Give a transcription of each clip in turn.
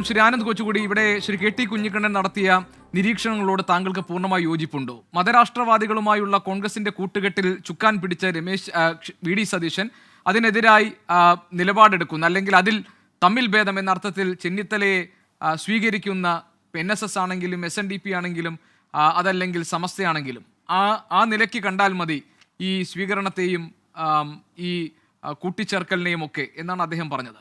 ശ്രീ ആനന്ദ് കൊച്ചുകൂടി, ഇവിടെ Shri K T Kunhikannan നടത്തിയ നിരീക്ഷണങ്ങളോട് താങ്കൾക്ക് പൂർണ്ണമായി യോജിപ്പുണ്ടോ? മതരാഷ്ട്രവാദികളുമായുള്ള കോൺഗ്രസിന്റെ കൂട്ടുകെട്ടിൽ ചുക്കാൻ പിടിച്ച വി ഡി സതീശൻ അതിനെതിരായി നിലപാടെടുക്കുന്ന, അല്ലെങ്കിൽ അതിൽ തമ്മിൽ ഭേദം എന്ന അർത്ഥത്തിൽ ചെന്നിത്തലയെ സ്വീകരിക്കുന്ന NSS ആണെങ്കിലും SNDP ആണെങ്കിലും അതല്ലെങ്കിൽ സമസ്തയാണെങ്കിലും ആ നിലയ്ക്ക് കണ്ടാൽ മതി ഈ സ്വീകരണത്തെയും ഈ കൂട്ടിച്ചേർക്കലിനെയും ഒക്കെ എന്നാണ് അദ്ദേഹം പറഞ്ഞത്.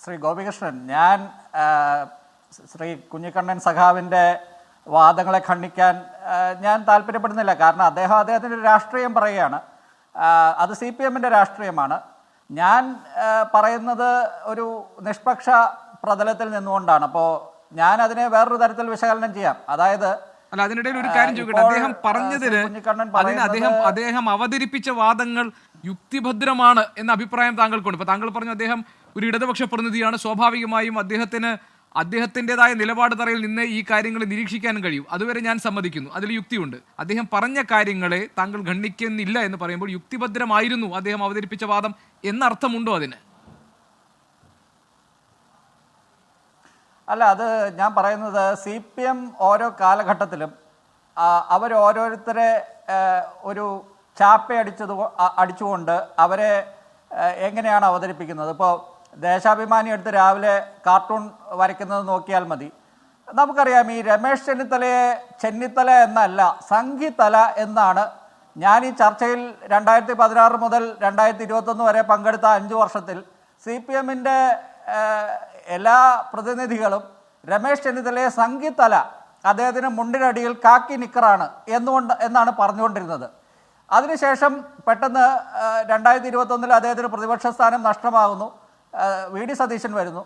ശ്രീ ഗോപികൃഷ്ണൻ, ഞാൻ ശ്രീ കുഞ്ഞിക്കണ്ണൻ സഖാവിൻ്റെ വാദങ്ങളെ ഖണ്ഡിക്കാൻ ഞാൻ താല്പര്യപ്പെടുന്നില്ല. കാരണം അദ്ദേഹത്തിൻ്റെ രാഷ്ട്രീയം പറയുകയാണ്, അത് CPM-ൻ്റെ രാഷ്ട്രീയമാണ്. ഞാൻ പറയുന്നത് ഒരു നിഷ്പക്ഷ പ്രതലത്തിൽ നിന്നുകൊണ്ടാണ്. അപ്പോൾ ഞാൻ അതിനെ വേറൊരു തരത്തിൽ വിശകലനം ചെയ്യാം. അതായത് അല്ല, അതിനിടയിൽ ഒരു കാര്യം ചോദിക്കട്ടെ. അദ്ദേഹം പറഞ്ഞതിന് അദ്ദേഹം അവതരിപ്പിച്ച വാദങ്ങൾ യുക്തിഭദ്രമാണ് എന്ന അഭിപ്രായം താങ്കൾക്കുണ്ട്. ഇപ്പൊ താങ്കൾ പറഞ്ഞു അദ്ദേഹം ഒരു ഇടതുപക്ഷ പ്രതിനിധിയാണ്, സ്വാഭാവികമായും അദ്ദേഹത്തിൻ്റെതായ നിലപാട് തറയിൽ നിന്ന് ഈ കാര്യങ്ങൾ നിരീക്ഷിക്കാനും കഴിയും. അതുവരെ ഞാൻ സമ്മതിക്കുന്നു, അതിൽ യുക്തിയുണ്ട്. അദ്ദേഹം പറഞ്ഞ കാര്യങ്ങളെ താങ്കൾ ഖണ്ഡിക്കുന്നില്ല എന്ന് പറയുമ്പോൾ യുക്തിഭദ്രമായിരുന്നു അദ്ദേഹം അവതരിപ്പിച്ച വാദം എന്നർത്ഥമുണ്ടോ അതിന്? അല്ല, അത് ഞാൻ പറയുന്നത് CPM ഓരോ കാലഘട്ടത്തിലും ഓരോരുത്തരെ ഒരു അടിച്ചുകൊണ്ട് അവരെ എങ്ങനെയാണ് അവതരിപ്പിക്കുന്നത്. ഇപ്പോൾ ദേശാഭിമാനി എടുത്ത് രാവിലെ കാർട്ടൂൺ വരയ്ക്കുന്നത് നോക്കിയാൽ മതി. നമുക്കറിയാം, ഈ രമേശ് ചെന്നിത്തല എന്നല്ല, സംഘിത്തല എന്നാണ്. ഞാൻ ഈ ചർച്ചയിൽ 2016 മുതൽ 2021 വരെ പങ്കെടുത്ത 5 വർഷത്തിൽ CPM-ൻ്റെ എല്ലാ പ്രതിനിധികളും രമേശ് ചെന്നിത്തലയെ സംഘിത്തല, അദ്ദേഹത്തിന് മുണ്ടിനടിയിൽ കാക്കി നിക്കറാണ് എന്നാണ് പറഞ്ഞുകൊണ്ടിരുന്നത്. അതിനുശേഷം പെട്ടെന്ന് 2021 അദ്ദേഹത്തിന് പ്രതിപക്ഷ സ്ഥാനം നഷ്ടമാകുന്നു, VD സതീശൻ വരുന്നു.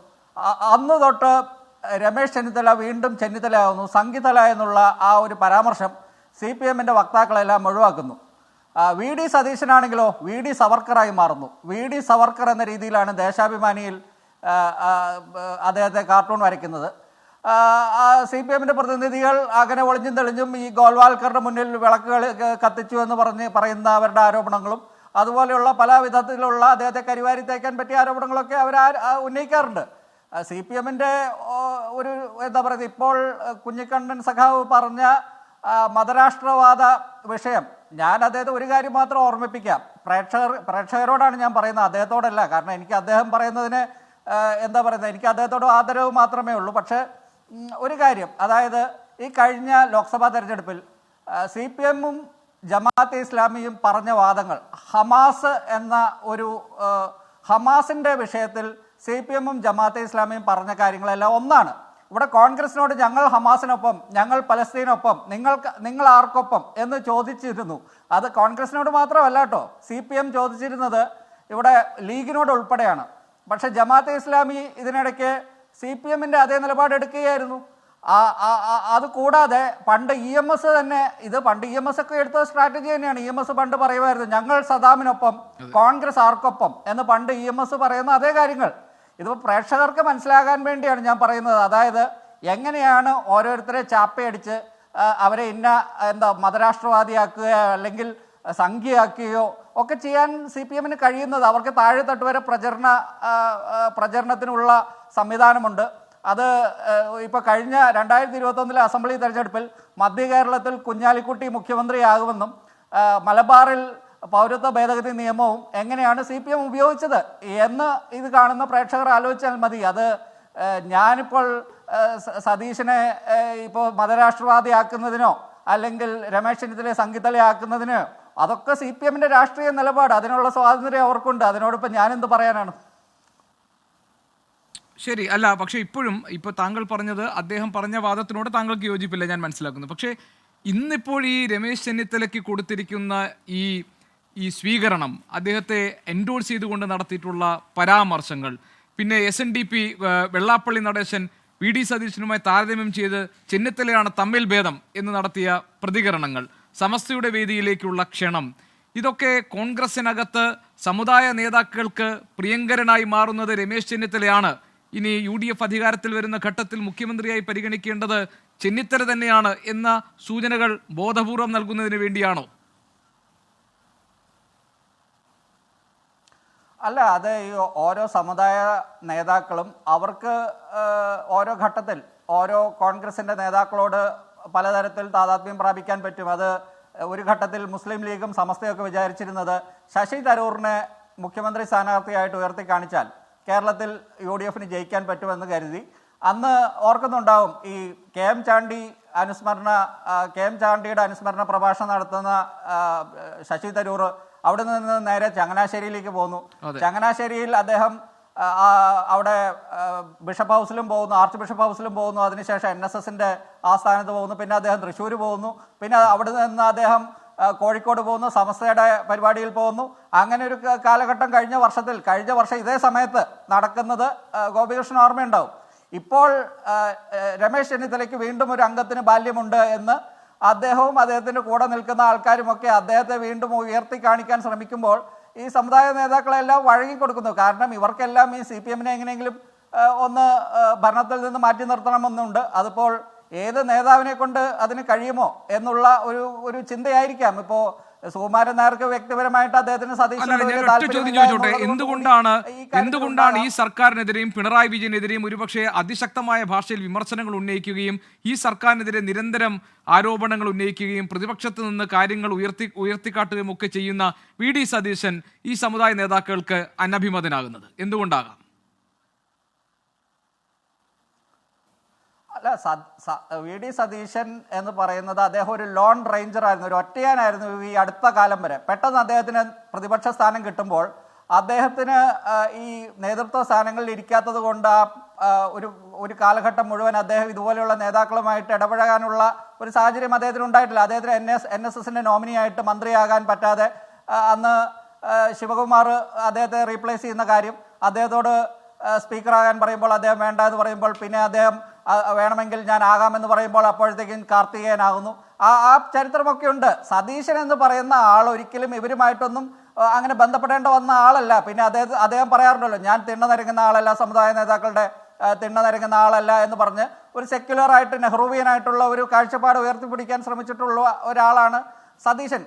അന്ന് തൊട്ട് രമേശ് ചെന്നിത്തല വീണ്ടും ചെന്നിത്തലയാകുന്നു. സംഘിത്തല എന്നുള്ള ആ ഒരു പരാമർശം CPM-ൻ്റെ വക്താക്കളെല്ലാം ഒഴിവാക്കുന്നു. VD സതീശനാണെങ്കിലോ VD സവർക്കറായി മാറുന്നു. VD സവർക്കർ എന്ന രീതിയിലാണ് ദേശാഭിമാനിയിൽ അദ്ദേഹത്തെ കാർട്ടൂൺ വരയ്ക്കുന്നത്. CPM-ൻ്റെ പ്രതിനിധികൾ അങ്ങനെ ഒളിഞ്ഞും തെളിഞ്ഞും ഈ ഗോൾവാൾക്കറുടെ മുന്നിൽ വിളക്കുകൾ കത്തിച്ചു എന്ന് പറയുന്ന അവരുടെ ആരോപണങ്ങളും അതുപോലെയുള്ള പല വിധത്തിലുള്ള അദ്ദേഹത്തെ കരിവാരി തേക്കാൻ പറ്റിയ ആരോപണങ്ങളൊക്കെ അവർ ഉന്നയിക്കാറുണ്ട്. CPM-ൻ്റെ ഒരു എന്താ പറയുക, ഇപ്പോൾ കുഞ്ഞിക്കണ്ണൻ സഖാവ് പറഞ്ഞ മതരാഷ്ട്രവാദ വിഷയം, ഞാൻ അദ്ദേഹത്തെ ഒരു കാര്യം മാത്രം ഓർമ്മിപ്പിക്കാം. പ്രേക്ഷകരോടാണ് ഞാൻ പറയുന്നത്, അദ്ദേഹത്തോടല്ല. കാരണം എനിക്ക് അദ്ദേഹം പറയുന്നതിന് എന്താ പറയുന്നത്, എനിക്ക് അദ്ദേഹത്തോട് ആദരവ് മാത്രമേ ഉള്ളൂ. പക്ഷേ ഒരു കാര്യം, അതായത് ഈ കഴിഞ്ഞ ലോക്സഭാ തെരഞ്ഞെടുപ്പിൽ CPM-ഉം ജമാഅത്തെ ഇസ്ലാമിയും പറഞ്ഞ വാദങ്ങൾ, ഹമാസിൻ്റെ വിഷയത്തിൽ CPM-ഉം ജമാഅത്തെ ഇസ്ലാമിയും പറഞ്ഞ കാര്യങ്ങളെല്ലാം ഒന്നാണ്. ഇവിടെ കോൺഗ്രസിനോട് ഞങ്ങൾ ഹമാസിനൊപ്പം, ഞങ്ങൾ പലസ്തീനൊപ്പം, നിങ്ങൾ ആർക്കൊപ്പം എന്ന് ചോദിച്ചിരുന്നു. അത് കോൺഗ്രസിനോട് മാത്രമല്ല കേട്ടോ, CPM ചോദിച്ചിരുന്നത് ഇവിടെ ലീഗിനോട് ഉൾപ്പെടെയാണ്. പക്ഷെ ജമാഅത്തെ ഇസ്ലാമി ഇതിനിടയ്ക്ക് CPM-ൻ്റെ അതേ നിലപാടെടുക്കുകയായിരുന്നു. അതുകൂടാതെ പണ്ട് EMS തന്നെ, പണ്ട് EMS ഒക്കെ എടുത്ത സ്ട്രാറ്റജി തന്നെയാണ്. EMS പണ്ട് പറയുമായിരുന്നു ഞങ്ങൾ സദാമിനൊപ്പം, കോൺഗ്രസ് ആർക്കൊപ്പം എന്ന് പണ്ട് EMS പറയുന്ന അതേ കാര്യങ്ങൾ. ഇതിപ്പോൾ പ്രേക്ഷകർക്ക് മനസ്സിലാകാൻ വേണ്ടിയാണ് ഞാൻ പറയുന്നത്. അതായത് എങ്ങനെയാണ് ഓരോരുത്തരെ ചാപ്പയടിച്ച് അവരെ മതരാഷ്ട്രവാദിയാക്കുകയോ അല്ലെങ്കിൽ സംഖ്യയാക്കുകയോ ഒക്കെ ചെയ്യാൻ CPM-ന് കഴിയുന്നത്. അവർക്ക് താഴെത്തട്ട് വരെ പ്രചരണത്തിനുള്ള സംവിധാനമുണ്ട്. അത് ഇപ്പോൾ കഴിഞ്ഞ 2021 അസംബ്ലി തെരഞ്ഞെടുപ്പിൽ മധ്യ കേരളത്തിൽ കുഞ്ഞാലിക്കുട്ടി മുഖ്യമന്ത്രിയാകുമെന്നും മലബാറിൽ പൗരത്വ ഭേദഗതി നിയമവും എങ്ങനെയാണ് CPM ഉപയോഗിച്ചത് എന്ന് ഇത് കാണുന്ന പ്രേക്ഷകർ ആലോചിച്ചാൽ മതി. അത് ഞാനിപ്പോൾ സതീശനെ ഇപ്പോൾ മതരാഷ്ട്രവാദിയാക്കുന്നതിനോ അല്ലെങ്കിൽ രമേശ് ചെന്നിത്തലയെ സംഘിത്തലയാക്കുന്നതിനോ അതൊക്കെ CPM-ൻ്റെ രാഷ്ട്രീയ നിലപാട്, അതിനുള്ള സ്വാതന്ത്ര്യം അവർക്കുണ്ട്. അതിനോടൊപ്പം ഞാനെന്ത് പറയാനാണ്? ശരി, അല്ല, പക്ഷെ ഇപ്പോൾ താങ്കൾ പറഞ്ഞത്, അദ്ദേഹം പറഞ്ഞ വാദത്തിനോട് താങ്കൾക്ക് യോജിപ്പില്ല, ഞാൻ മനസ്സിലാക്കുന്നു. പക്ഷേ ഇന്നിപ്പോൾ ഈ രമേശ് ചെന്നിത്തലയ്ക്ക് കൊടുത്തിരിക്കുന്ന ഈ സ്വീകരണം, അദ്ദേഹത്തെ എൻഡോഴ്സ് ചെയ്തുകൊണ്ട് നടത്തിയിട്ടുള്ള പരാമർശങ്ങൾ, പിന്നെ SNDP വെള്ളാപ്പള്ളി നടേശൻ VD സതീശനുമായി താരതമ്യം ചെയ്ത് ചെന്നിത്തലയാണ് തമ്മിൽ ഭേദം എന്ന് നടത്തിയ പ്രതികരണങ്ങൾ, സമസ്തയുടെ വേദിയിലേക്കുള്ള ക്ഷണം, ഇതൊക്കെ കോൺഗ്രസിനകത്ത് സമുദായ നേതാക്കൾക്ക് പ്രിയങ്കരനായി മാറുന്നത് രമേശ് ചെന്നിത്തലയാണ്. ഇനി UDF അധികാരത്തിൽ വരുന്ന ഘട്ടത്തിൽ മുഖ്യമന്ത്രിയായി പരിഗണിക്കേണ്ടത് ചെന്നിത്തല തന്നെയാണ് എന്ന സൂചനകൾ ബോധപൂർവം നൽകുന്നതിന് വേണ്ടിയാണോ? അല്ല, അത് ഈ ഓരോ സമുദായ നേതാക്കളും അവർക്ക് ഓരോ ഘട്ടത്തിൽ ഓരോ കോൺഗ്രസിൻ്റെ നേതാക്കളോട് പലതരത്തിൽ താതാത്മ്യം പ്രാപിക്കാൻ പറ്റും. അത് ഒരു ഘട്ടത്തിൽ മുസ്ലിം ലീഗും സമസ്തയൊക്കെ വിചാരിച്ചിരുന്നത് ശശി തരൂറിനെ മുഖ്യമന്ത്രി സ്ഥാനാർത്ഥിയായിട്ട് ഉയർത്തി കാണിച്ചാൽ കേരളത്തിൽ UDF ജയിക്കാൻ പറ്റുമെന്ന് കരുതി. അന്ന് ഓർക്കുന്നുണ്ടാവും ഈ കെ എം ചാണ്ടിയുടെ അനുസ്മരണ പ്രഭാഷണം നടത്തുന്ന ശശി തരൂർ അവിടെ നിന്ന് നേരെ ചങ്ങനാശ്ശേരിയിലേക്ക് പോന്നു. ചങ്ങനാശ്ശേരിയിൽ അദ്ദേഹം അവിടെ ബിഷപ്പ് ഹൗസിലും പോകുന്നു, ആർച്ച് ബിഷപ്പ് ഹൗസിലും പോകുന്നു. അതിനുശേഷം NSSന്റെ ആസ്ഥാനത്ത് പോകുന്നു. പിന്നെ അദ്ദേഹം തൃശ്ശൂർ പോകുന്നു. പിന്നെ അവിടെ നിന്ന് അദ്ദേഹം കോഴിക്കോട് പോകുന്നു, സമസ്തയുടെ പരിപാടിയിൽ പോകുന്നു. അങ്ങനെ ഒരു കാലഘട്ടം കഴിഞ്ഞ വർഷം ഇതേ സമയത്ത് നടക്കുന്നത് ഗോപികൃഷ്ണൻ ഓർമ്മയുണ്ടാവും. ഇപ്പോൾ രമേശ് ചെന്നിത്തലയ്ക്ക് വീണ്ടും ഒരു അംഗത്തിന് ബാല്യമുണ്ട് എന്ന് അദ്ദേഹവും അദ്ദേഹത്തിൻ്റെ കൂടെ നിൽക്കുന്ന ആൾക്കാരുമൊക്കെ അദ്ദേഹത്തെ വീണ്ടും ഉയർത്തി കാണിക്കാൻ ശ്രമിക്കുമ്പോൾ ഈ സമുദായ നേതാക്കളെല്ലാം വഴങ്ങിക്കൊടുക്കുന്നു. കാരണം ഇവർക്കെല്ലാം ഈ CPM എങ്ങനെയെങ്കിലും ഒന്ന് ഭരണത്തിൽ നിന്ന് മാറ്റി നിർത്തണമെന്നുണ്ട്. അതിപ്പോൾ ഏത് നേതാവിനെ കൊണ്ട് അതിന് കഴിയുമോ എന്നുള്ള ഒരു ചിന്തയായിരിക്കാം. ഇപ്പോൾ സുകുമാരൻ നായർക്ക് വ്യക്തിപരമായിട്ട് അദ്ദേഹത്തിന് എന്തുകൊണ്ടാണ് ഈ സർക്കാരിനെതിരെയും പിണറായി വിജയനെതിരെയും ഒരുപക്ഷെ അതിശക്തമായ ഭാഷയിൽ വിമർശനങ്ങൾ ഉന്നയിക്കുകയും ഈ സർക്കാരിനെതിരെ നിരന്തരം ആരോപണങ്ങൾ ഉന്നയിക്കുകയും പ്രതിപക്ഷത്ത് നിന്ന് കാര്യങ്ങൾ ഉയർത്തിക്കാട്ടുകയും ഒക്കെ ചെയ്യുന്ന VD സതീശൻ ഈ സമുദായ നേതാക്കൾക്ക് അനഭിമതനാകുന്നത് എന്തുകൊണ്ടാകാം? അല്ല, VD സതീശൻ എന്ന് പറയുന്നത് അദ്ദേഹം ഒരു ലോൺ റേഞ്ചർ ആയിരുന്നു, ഒരു ഒറ്റയാനായിരുന്നു ഈ അടുത്ത കാലം വരെ. പെട്ടെന്ന് അദ്ദേഹത്തിന് പ്രതിപക്ഷ സ്ഥാനം കിട്ടുമ്പോൾ അദ്ദേഹത്തിന് ഈ നേതൃത്വ സ്ഥാനങ്ങളിൽ ഇരിക്കാത്തത് കൊണ്ട് ഒരു കാലഘട്ടം മുഴുവൻ അദ്ദേഹം ഇതുപോലെയുള്ള നേതാക്കളുമായിട്ട് ഇടപഴകാനുള്ള ഒരു സാഹചര്യം അദ്ദേഹത്തിന് ഉണ്ടായിട്ടില്ല. അദ്ദേഹത്തിന് NSSന്റെ നോമിനിയായിട്ട് മന്ത്രിയാകാൻ പറ്റാതെ അന്ന് ശിവകുമാർ അദ്ദേഹത്തെ റീപ്ലേസ് ചെയ്യുന്ന കാര്യം, അദ്ദേഹത്തോട് സ്പീക്കറാകാൻ പറയുമ്പോൾ അദ്ദേഹം വേണ്ട എന്ന് പറയുമ്പോൾ പിന്നെ അദ്ദേഹം വേണമെങ്കിൽ ഞാൻ ആകാമെന്ന് പറയുമ്പോൾ അപ്പോഴത്തേക്കും കാർത്തികേയനാകുന്നു. ആ ചരിത്രമൊക്കെ ഉണ്ട്. സതീശൻ എന്ന് പറയുന്ന ആൾ ഒരിക്കലും ഇവരുമായിട്ടൊന്നും അങ്ങനെ ബന്ധപ്പെടേണ്ട വന്ന ആളല്ല. പിന്നെ അദ്ദേഹം പറയാറുണ്ടല്ലോ, ഞാൻ തിണ്ണ നിരങ്ങുന്ന ആളല്ല, സമുദായ നേതാക്കളുടെ തിണ്ണ നിരങ്ങുന്ന ആളല്ല എന്ന് പറഞ്ഞ് ഒരു സെക്യുലറായിട്ട് നെഹ്റുവിയനായിട്ടുള്ള ഒരു കാഴ്ചപ്പാട് ഉയർത്തിപ്പിടിക്കാൻ ശ്രമിച്ചിട്ടുള്ള ഒരാളാണ് സതീശൻ.